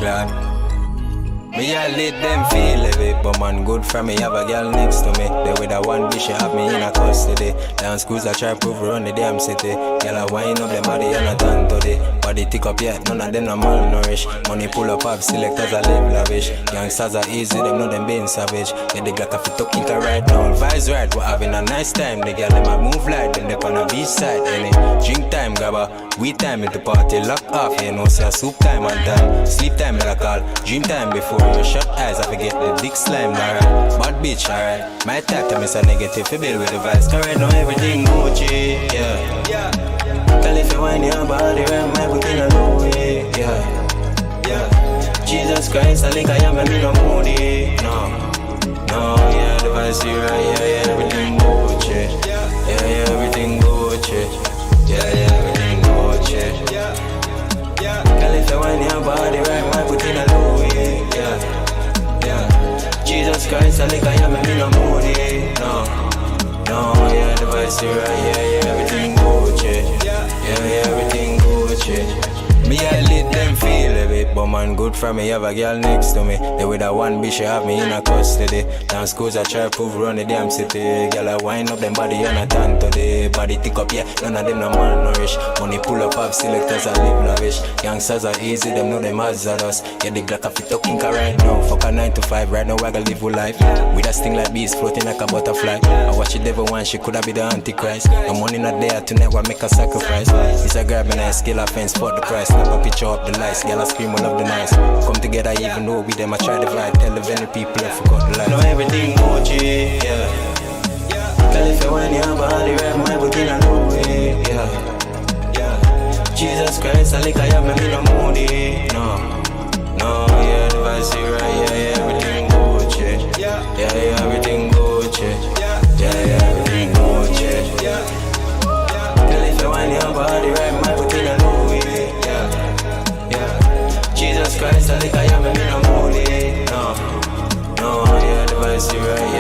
clan. Me I let them feel it, but man good for me have a girl next to me. They with a one bitch, she have me in a custody. Down schools I try prove run the damn city. Girl I wind up them body and a turn to the body tick up yet, none of them no malnourished. Money pull up have selectors I live lavish. Youngsters are easy, them know them being savage. Yeah they got coffee talking to right now, vibes right, we're having a nice time. The girl them a move like them, they on the beach side. Any drink time, gabba, we time at the party, lock off. You know say soup time and time, sleep time that I call, dream time before you shut eyes. I forget the dick slime, alright. Bad bitch, alright. My type to miss a negative, you build with the vibes. Alright, now everything Gucci, yeah. Tell if you wind your body, right, my put in a low way, yeah. Jesus Christ, I think I am, I mean no moody, no, yeah, the vibes here, yeah, everything Gucci, yeah, everything Gucci, yeah, everything Gucci, Tell if you wind your body, right, my put in a low way, yeah. Jesus Christ, I think I am, I mean no moody, no, yeah, the vibes here, yeah, everything Gucci, yeah, everything Gucci. Me I let them feel a bit, but man good for me have a girl next to me. They with a one bitch, she have me in a custody. Down schools I try prove run the damn city. Girl I wind up them body and a turn to the body tick up, yeah, none of them no malnourished. Money pull up have selectors I live lavish. Youngsters are easy, them know them hazardous. Yeah the Glock fit talking right now. Fuck a 9 to 5, right now I gotta live with life. With a sting like bees floating like a butterfly. I watch it devil one, she coulda be the antichrist. The money not there tonight, why make a sacrifice? It's a grab and I scale offense, for the price. Snap a picture up the lights, girl I scream all of the nights. Come together even though we them I try to vibe. Tell the very people I forgot the life. Know everything Gucci, yeah. Tell if you want your body, right, my put in a low way, yeah. Jesus Christ, I think I am, I mean no moody, no, yeah, the vibes here, yeah, everything Gucci, yeah, everything Gucci, yeah, everything Gucci, Tell if you want your body, right, my put in a low way, yeah. Jesus Christ, I think I am, I mean no moody, no, yeah, the vibes here, yeah.